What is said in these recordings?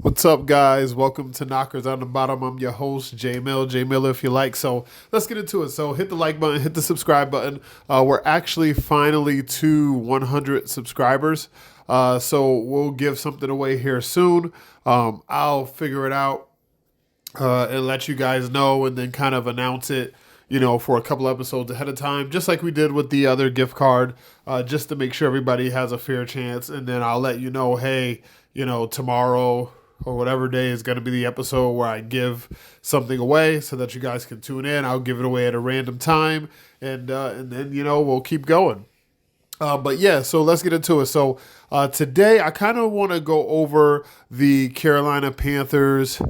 What's up, guys? Welcome to Knockers on the Bottom. I'm your host, J Mill. J Miller, if you like. So let's get into it. So hit the like button, hit the subscribe button. We're actually finally to 100 subscribers. So we'll give something away here soon. I'll figure it out and let you guys know, and then kind of announce it, for a couple episodes ahead of time, just like we did with the other gift card, just to make sure everybody has a fair chance. And then I'll let you know, hey, tomorrow or whatever day is going to be the episode where I give something away so that you guys can tune in. I'll give it away at a random time, and then, we'll keep going. But yeah, so let's get into it. So today I kind of want to go over the Carolina Panthers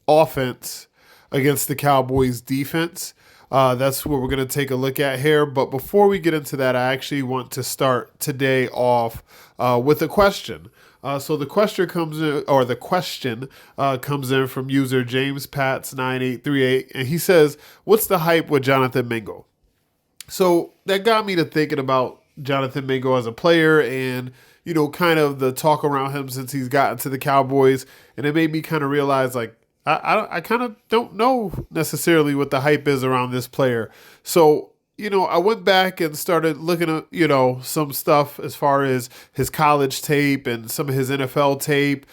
offense against the Cowboys defense. That's what we're going to take a look at here. But before we get into that, I actually want to start today off with a question. So the question comes in from user James Pats 9838, and he says, "What's the hype with Jonathan Mingo?" So that got me to thinking about Jonathan Mingo as a player, and kind of the talk around him since he's gotten to the Cowboys, and it made me kind of realize, like, I kind of don't know necessarily what the hype is around this player. So, I went back and started looking at, some stuff as far as his college tape and some of his NFL tape.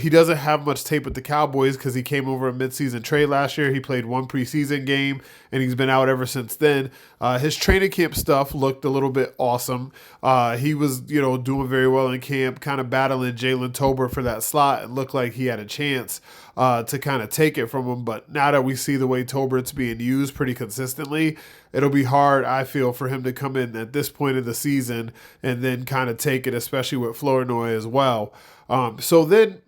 He doesn't have much tape with the Cowboys because he came over a midseason trade last year. He played one preseason game, and he's been out ever since then. His training camp stuff looked a little bit awesome. He was, doing very well in camp, kind of battling Jalen Tolbert for that slot. It looked like he had a chance to kind of take it from him. But now that we see the way Tolbert's being used pretty consistently, it'll be hard, I feel, for him to come in at this point of the season and then kind of take it, especially with Flournoy as well. So then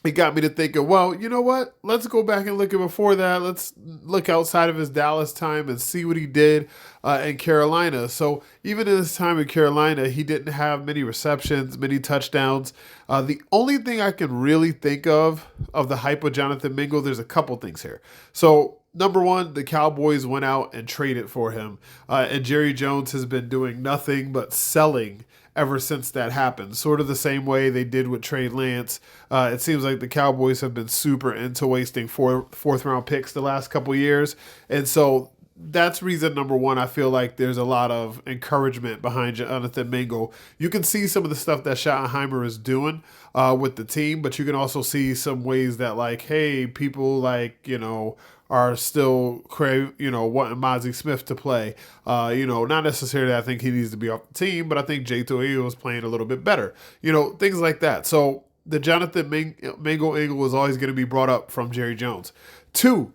it got me to thinking, well, you know what? Let's go back and look at before that. Let's look outside of his Dallas time and see what he did in Carolina. So even in his time in Carolina, he didn't have many receptions, many touchdowns. The only thing I can really think of the hype of Jonathan Mingo, there's a couple things here. So number one, the Cowboys went out and traded for him. And Jerry Jones has been doing nothing but selling ever since that happened. Sort of the same way they did with Trey Lance. It seems like the Cowboys have been super into wasting fourth round picks the last couple years. And so that's reason number one. I feel like there's a lot of encouragement behind Jonathan Mingo. You can see some of the stuff that Schottenheimer is doing with the team, but you can also see some ways that, like, hey, people are still wanting Mozzie Smith to play. Not necessarily I think he needs to be off the team, but I think Jay To'io is playing a little bit better. Things like that. So the Jonathan Mingo angle is always going to be brought up from Jerry Jones. Two,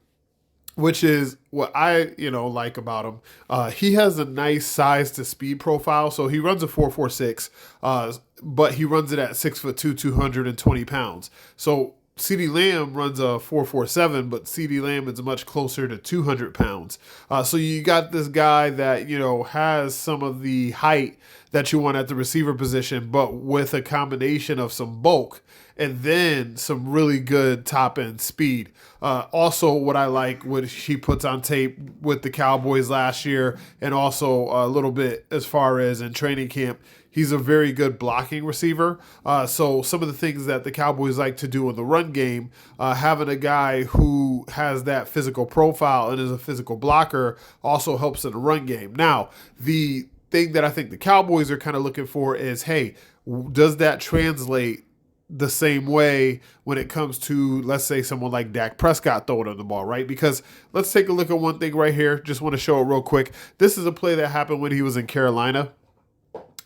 which is what I, like about him. He has a nice size to speed profile. So he runs a 4.46, but he runs it at 6'2", 220 pounds. So CeeDee Lamb runs a 4.47, but CeeDee Lamb is much closer to 200 pounds. So you got this guy that, has some of the height that you want at the receiver position, but with a combination of some bulk and then some really good top-end speed. Also, what I like, what he puts on tape with the Cowboys last year, and also a little bit as far as in training camp, he's a very good blocking receiver. So some of the things that the Cowboys like to do in the run game, having a guy who has that physical profile and is a physical blocker also helps in the run game. Now, the thing that I think the Cowboys are kind of looking for is, hey, does that translate the same way when it comes to, let's say, someone like Dak Prescott throwing on the ball, right? Because let's take a look at one thing right here. Just want to show it real quick. This is a play that happened when he was in Carolina.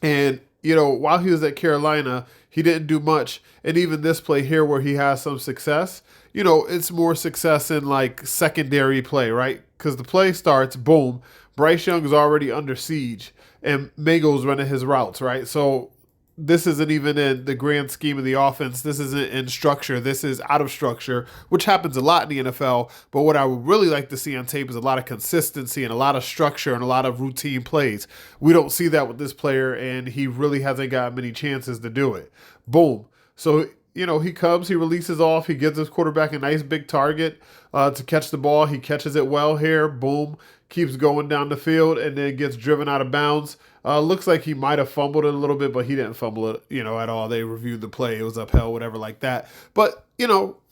And, while he was at Carolina, he didn't do much. And even this play here where he has some success, it's more success in like secondary play, right? Because the play starts, boom, Bryce Young is already under siege and Mingo's running his routes, right? So this isn't even in the grand scheme of the offense. This isn't in structure. This is out of structure, which happens a lot in the NFL. But what I would really like to see on tape is a lot of consistency and a lot of structure and a lot of routine plays. We don't see that with this player, and he really hasn't got many chances to do it. Boom. So he comes, he releases off, he gives his quarterback a nice big target to catch the ball. He catches it well here. Boom. Keeps going down the field and then gets driven out of bounds. Looks like he might have fumbled it a little bit, but he didn't fumble it, at all. They reviewed the play. It was upheld, whatever like that. But,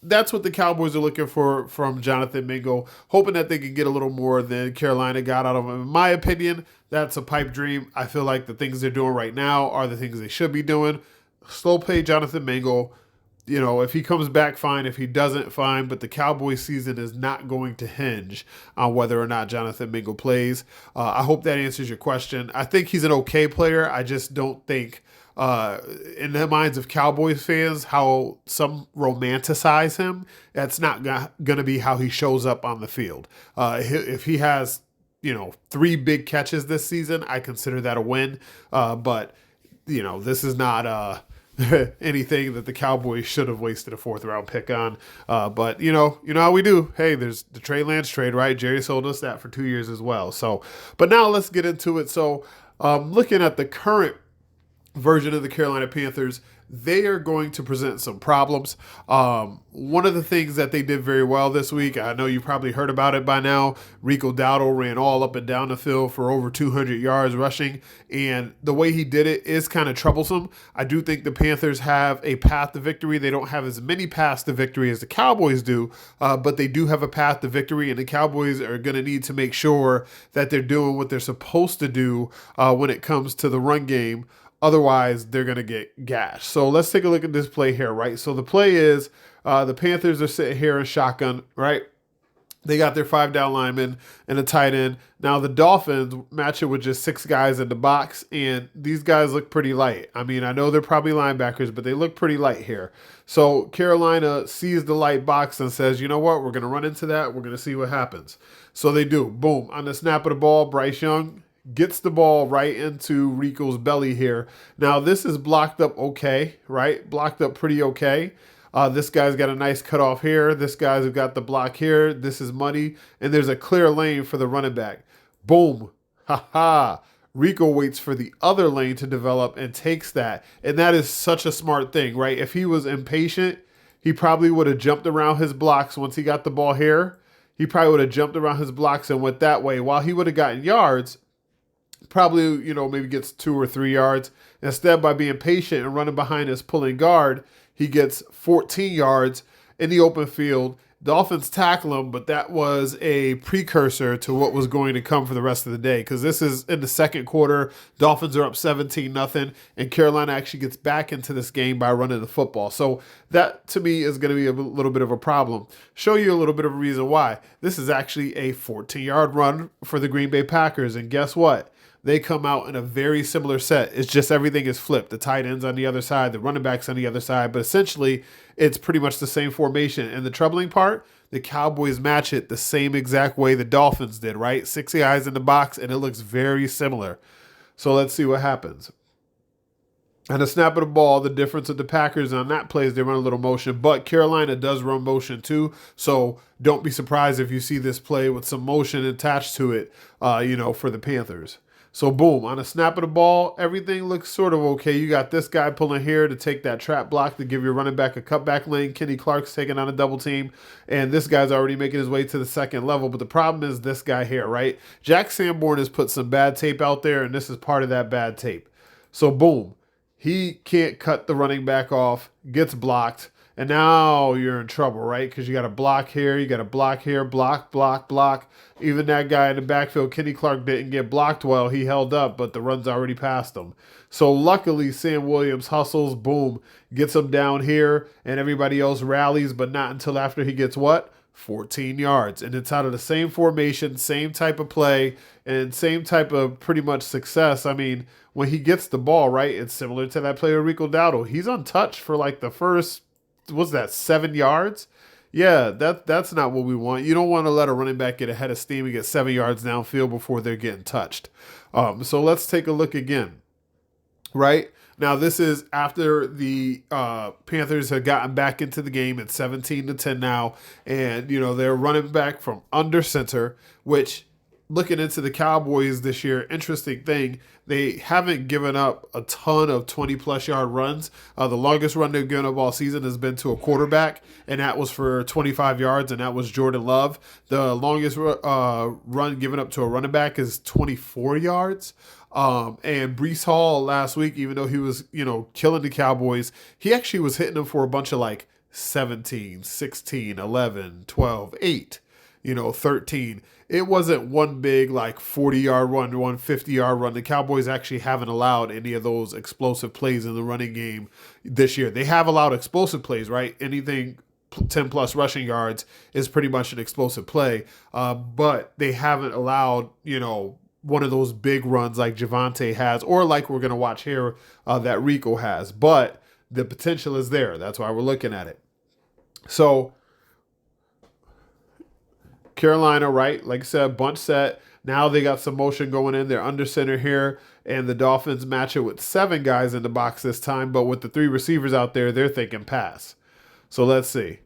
that's what the Cowboys are looking for from Jonathan Mingo, hoping that they can get a little more than Carolina got out of him. In my opinion, that's a pipe dream. I feel like the things they're doing right now are the things they should be doing. Slow play Jonathan Mingo. If he comes back, fine. If he doesn't, fine. But the Cowboys season is not going to hinge on whether or not Jonathan Mingo plays. I hope that answers your question. I think he's an okay player. I just don't think, in the minds of Cowboys fans, how some romanticize him, that's not going to be how he shows up on the field. If he has, 3 big catches this season, I consider that a win. But, this is not anything that the Cowboys should have wasted a 4th-round pick on. But you know how we do. Hey, there's the Trey Lance trade, right? Jerry sold us that for 2 years as well. So, but now let's get into it. So, looking at the current version of the Carolina Panthers, they are going to present some problems. One of the things that they did very well this week, I know you probably heard about it by now, Rico Dowdle ran all up and down the field for over 200 yards rushing, and the way he did it is kind of troublesome. I do think the Panthers have a path to victory. They don't have as many paths to victory as the Cowboys do, but they do have a path to victory, and the Cowboys are going to need to make sure that they're doing what they're supposed to do when it comes to the run game. Otherwise, they're going to get gashed. So let's take a look at this play here, right? So the play is the Panthers are sitting here in shotgun, right? They got their 5 down linemen and a tight end. Now the Dolphins match it with just 6 guys in the box, and these guys look pretty light. I mean, I know they're probably linebackers, but they look pretty light here. So Carolina sees the light box and says, you know what? We're going to run into that. We're going to see what happens. So they do. Boom. On the snap of the ball, Bryce Young gets the ball right into Rico's belly here. Now, this is blocked up okay, right? Blocked up pretty okay. This guy's got a nice cutoff here. This guy's got the block here. This is money. And there's a clear lane for the running back. Boom. Ha-ha. Rico waits for the other lane to develop and takes that. And that is such a smart thing, right? If he was impatient, he probably would have jumped around his blocks once he got the ball here. He probably would have jumped around his blocks and went that way. While he would have gotten yards, probably, maybe gets 2 or 3 yards. Instead, by being patient and running behind his pulling guard, he gets 14 yards in the open field. Dolphins tackle him, but that was a precursor to what was going to come for the rest of the day, because this is in the second quarter. Dolphins are up 17-0, and Carolina actually gets back into this game by running the football. So that, to me, is going to be a little bit of a problem. Show you a little bit of a reason why. This is actually a 14-yard run for the Green Bay Packers, and guess what? They come out in a very similar set. It's just everything is flipped. The tight end's on the other side, the running back's on the other side, but essentially it's pretty much the same formation. And the troubling part, the Cowboys match it the same exact way the Dolphins did, right? 6 guys in the box, and it looks very similar. So let's see what happens. And the snap of the ball, the difference of the Packers on that play is they run a little motion, but Carolina does run motion too. So don't be surprised if you see this play with some motion attached to it, for the Panthers. So boom, on a snap of the ball, everything looks sort of okay. You got this guy pulling here to take that trap block to give your running back a cutback lane. Kenny Clark's taking on a double team, and this guy's already making his way to the second level. But the problem is this guy here, right? Jack Sanborn has put some bad tape out there, and this is part of that bad tape. So boom, he can't cut the running back off, gets blocked. And now you're in trouble, right? Because you got a block here, you got a block here, block, block, block. Even that guy in the backfield, Kenny Clark, didn't get blocked well. He held up, but the run's already past him. So luckily, Sam Williams hustles, boom, gets him down here, and everybody else rallies, but not until after he gets what? 14 yards. And it's out of the same formation, same type of play, and same type of pretty much success. I mean, when he gets the ball, right, it's similar to that play with Rico Dowdle. He's untouched for like the first, what's that, 7 yards? Yeah, that's not what we want. You don't want to let a running back get ahead of steam and get 7 yards downfield before they're getting touched. So let's take a look again, right? Now, this is after the Panthers had gotten back into the game at 17-10 now, and, they're running back from under center, which looking into the Cowboys this year, interesting thing, they haven't given up a ton of 20-plus yard runs. The longest run they've given up all season has been to a quarterback, and that was for 25 yards, and that was Jordan Love. The longest run given up to a running back is 24 yards. And Breece Hall last week, even though he was, killing the Cowboys, he actually was hitting them for a bunch of 17, 16, 11, 12, 8, 13. It wasn't one big 40-yard run, 150-yard run. The Cowboys actually haven't allowed any of those explosive plays in the running game this year. They have allowed explosive plays, right? Anything 10-plus rushing yards is pretty much an explosive play. But they haven't allowed, one of those big runs like Javonte has, or like we're going to watch here that Rico has. But the potential is there. That's why we're looking at it. So Carolina, right? Like I said, bunch set. Now they got some motion going in. They're under center here. And the Dolphins match it with 7 guys in the box this time. But with the 3 receivers out there, they're thinking pass. So let's see.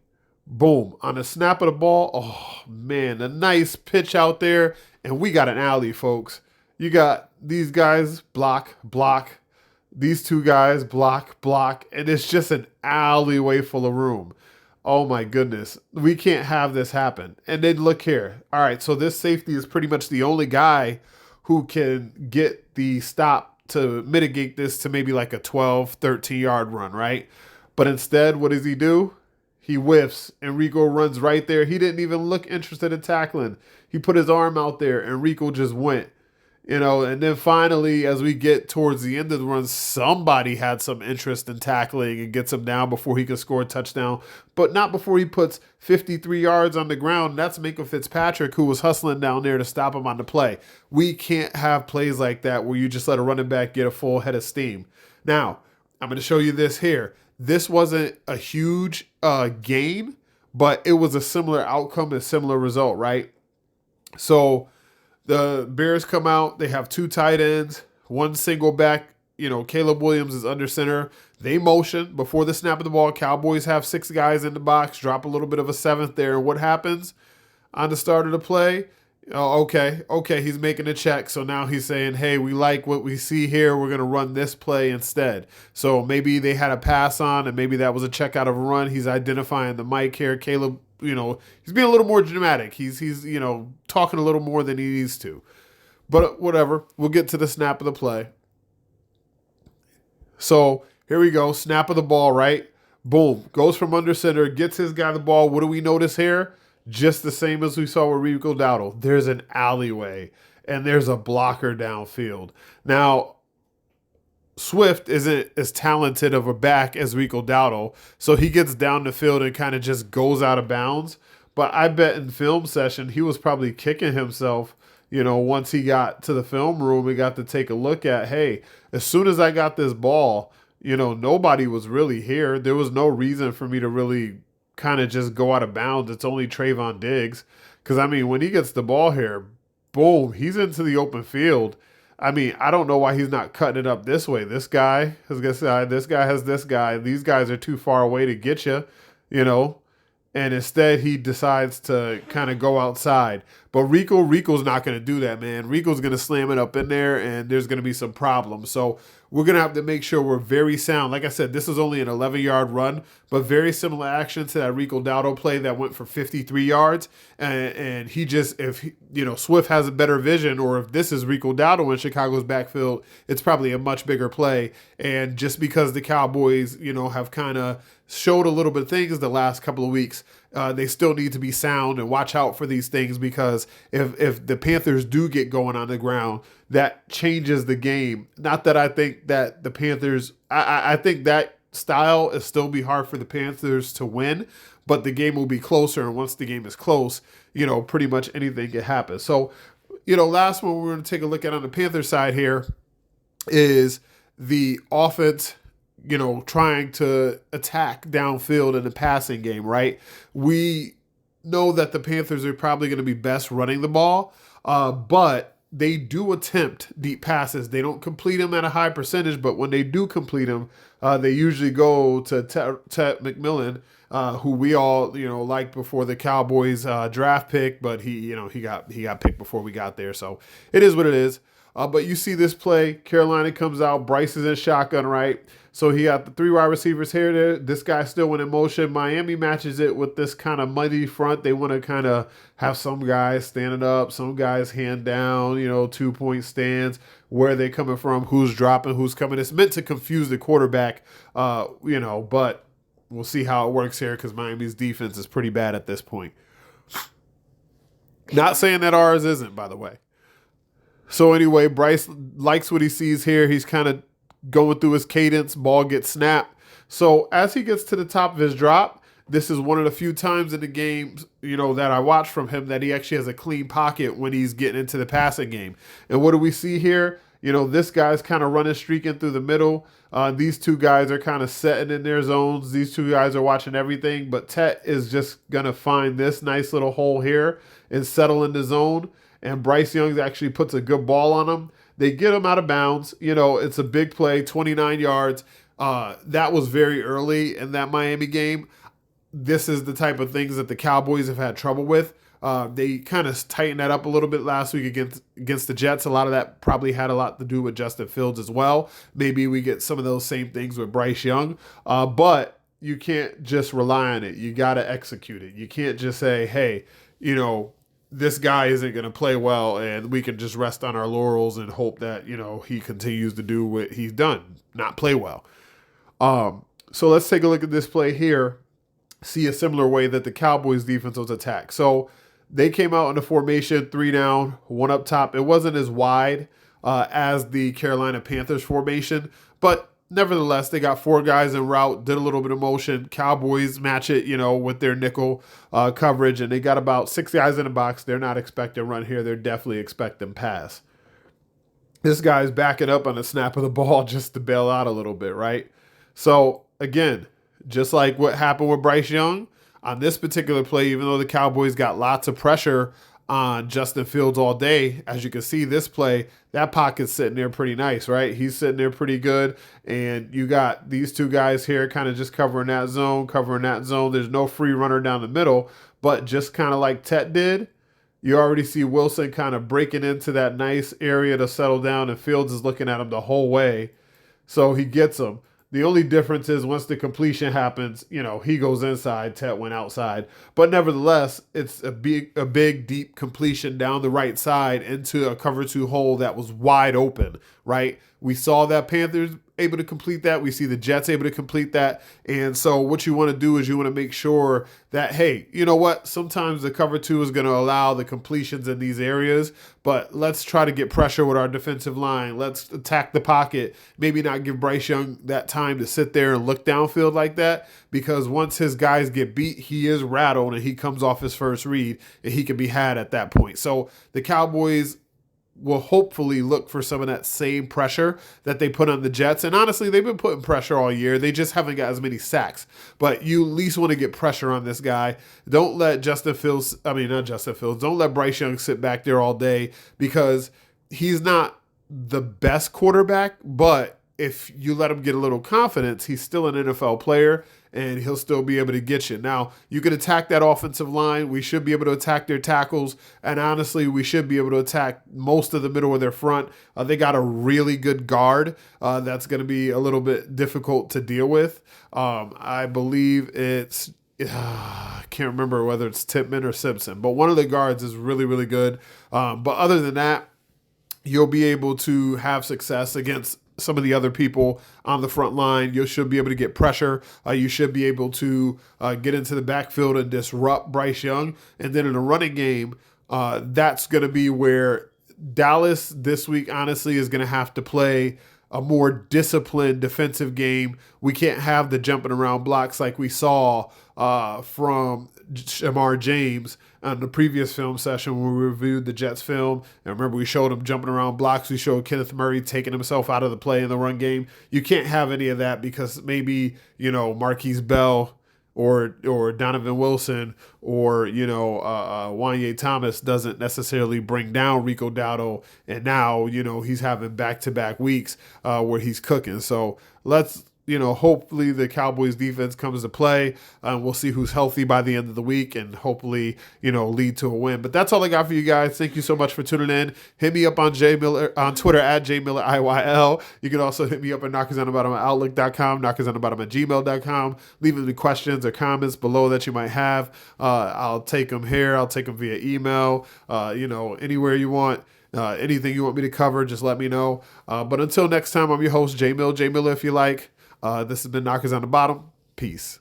Boom. On the snap of the ball. Oh, man. A nice pitch out there. And we got an alley, folks. You got these guys block, block. These 2 guys block, block. And it's just an alleyway full of room. Oh my goodness. We can't have this happen. And then look here. All right, so this safety is pretty much the only guy who can get the stop to mitigate this to maybe a 12, 13-yard run, right? But instead, what does he do? He whiffs, and Rico runs right there. He didn't even look interested in tackling. He put his arm out there, and Rico just went. And then finally, as we get towards the end of the run, somebody had some interest in tackling and gets him down before he could score a touchdown, but not before he puts 53 yards on the ground. That's Minkah Fitzpatrick, who was hustling down there to stop him on the play. We can't have plays like that where you just let a running back get a full head of steam. Now, I'm going to show you this here. This wasn't a huge gain, but it was a similar outcome, a similar result, right? So the Bears come out. They have 2 tight ends, 1 single back. Caleb Williams is under center. They motion before the snap of the ball. Cowboys have 6 guys in the box, drop a little bit of a 7th there. What happens on the start of the play? Oh, okay, he's making a check. So now he's saying, hey, we like what we see here. We're going to run this play instead. So maybe they had a pass on, and maybe that was a check out of a run. He's identifying the mic here. Caleb, he's being a little more dramatic. He's talking a little more than he needs to. But whatever. We'll get to the snap of the play. So here we go. Snap of the ball, right? Boom. Goes from under center, gets his guy the ball. What do we notice here? Just the same as we saw with Rico Dowdle. There's an alleyway, and there's a blocker downfield. Now, Swift isn't as talented of a back as Rico Dowdle, so he gets down the field and kind of just goes out of bounds. But I bet in film session, he was probably kicking himself, once he got to the film room and got to take a look at, hey, as soon as I got this ball, nobody was really here. There was no reason for me to really kind of just go out of bounds. It's only Trayvon Diggs. Because, when he gets the ball here, boom, he's into the open field. I don't know why he's not cutting it up this way. This guy has this guy. This guy has this guy. These guys are too far away to get you, And instead, he decides to kind of go outside. But Rico's not going to do that, man. Rico's going to slam it up in there, and there's going to be some problems. So we're going to have to make sure we're very sound. Like I said, this is only an 11-yard run, but very similar action to that Rico Dowdle play that went for 53 yards. And he just, if Swift has a better vision, or if this is Rico Dowdle in Chicago's backfield, it's probably a much bigger play. And just because the Cowboys, have kind of showed a little bit of things the last couple of weeks, they still need to be sound and watch out for these things, because if the Panthers do get going on the ground, that changes the game. Not that I think that the Panthers, I think that style is still be hard for the Panthers to win, but the game will be closer. And once the game is close, pretty much anything can happen. So, last one we're going to take a look at on the Panthers side here is the offense, trying to attack downfield in the passing game, right? We know that the Panthers are probably going to be best running the ball, but they do attempt deep passes. They don't complete them at a high percentage, but when they do complete them, they usually go to Ted McMillan, who we all liked before the Cowboys draft pick, but he got picked before we got there, so it is what it is. But you see this play, Carolina comes out, Bryce is in shotgun, right? So he got the three wide receivers here. There, this guy still went in motion. Miami matches it with this kind of muddy front. They want to kind of have some guys standing up, some guys hand down, 2-point stands. Where are they coming from? Who's dropping? Who's coming? It's meant to confuse the quarterback, but we'll see how it works here because Miami's defense is pretty bad at this point. Not saying that ours isn't, by the way. So anyway, Bryce likes what he sees here. He's kind of going through his cadence. Ball gets snapped. So as he gets to the top of his drop, this is one of the few times in the game, that I watched from him that he actually has a clean pocket when he's getting into the passing game. And what do we see here? This guy's kind of running, streaking through the middle. These two guys are kind of setting in their zones. These two guys are watching everything. But Tet is just going to find this nice little hole here and settle in the zone. And Bryce Young actually puts a good ball on him. They get him out of bounds. It's a big play, 29 yards. That was very early in that Miami game. This is the type of things that the Cowboys have had trouble with. They kind of tightened that up a little bit last week against the Jets. A lot of that probably had a lot to do with Justin Fields as well. Maybe we get some of those same things with Bryce Young. But you can't just rely on it. You got to execute it. You can't just say, hey, this guy isn't going to play well and we can just rest on our laurels and hope that, he continues to do what he's done, not play well. So let's take a look at this play here. See a similar way that the Cowboys defense was attacked. So they came out in the formation, 3 down, 1 up top. It wasn't as wide as the Carolina Panthers formation, but nevertheless, they got 4 guys in route, did a little bit of motion. Cowboys match it, with their nickel coverage, and they got about 6 guys in the box. They're not expecting run here. They're definitely expecting pass. This guy's backing up on the snap of the ball just to bail out a little bit, right? So, again, just like what happened with Bryce Young, on this particular play, even though the Cowboys got lots of pressure on Justin Fields all day, as you can see this play, that pocket's sitting there pretty nice, right? He's sitting there pretty good, and you got these 2 guys here kind of just covering that zone. There's no free runner down the middle, but just kind of like Tet did, you already see Wilson kind of breaking into that nice area to settle down, and Fields is looking at him the whole way, so he gets him. The only difference is once the completion happens, he goes inside, Tet went outside. But nevertheless, it's a big, deep completion down the right side into a cover 2 hole that was wide open, right? We saw that Panthers able to complete that. We see the Jets able to complete that. And so what you want to do is you want to make sure that, hey, you know what? Sometimes the cover 2 is going to allow the completions in these areas, but let's try to get pressure with our defensive line. Let's attack the pocket. Maybe not give Bryce Young that time to sit there and look downfield like that, because once his guys get beat, he is rattled and he comes off his first read and he can be had at that point. So the Cowboys will hopefully look for some of that same pressure that they put on the Jets. And honestly, they've been putting pressure all year. They just haven't got as many sacks. But you at least want to get pressure on this guy. Don't let don't let Bryce Young sit back there all day, because he's not the best quarterback, but if you let him get a little confidence, he's still an NFL player, and he'll still be able to get you. Now, you can attack that offensive line. We should be able to attack their tackles, and honestly, we should be able to attack most of the middle of their front. They got a really good guard that's going to be a little bit difficult to deal with. I believe I can't remember whether it's Tippmann or Simpson, but one of the guards is really, really good. But other than that, you'll be able to have success against some of the other people on the front line. You should be able to get pressure. You should be able to get into the backfield and disrupt Bryce Young. And then in a running game, that's going to be where Dallas this week, honestly, is going to have to play a more disciplined defensive game. We can't have the jumping around blocks like we saw from Shamar James on the previous film session when we reviewed the Jets film. And remember, we showed him jumping around blocks. We showed Kenneth Murray taking himself out of the play in the run game. You can't have any of that because maybe, Marquise Bell or Donovan Wilson or, Wanye Thomas doesn't necessarily bring down Rico Dowdle. And now, he's having back-to-back weeks where he's cooking. So let's hopefully the Cowboys defense comes to play. We'll see who's healthy by the end of the week and hopefully, lead to a win. But that's all I got for you guys. Thank you so much for tuning in. Hit me up on on Twitter at JMillerIYL. You can also hit me up at knockersonthebottom at outlook.com, knockersonthebottom at gmail.com. Leave any questions or comments below that you might have. I'll take them here. I'll take them via email, anywhere you want. Anything you want me to cover, just let me know. But until next time, I'm your host, J Miller if you like. This has been Knockers on the Bottom. Peace.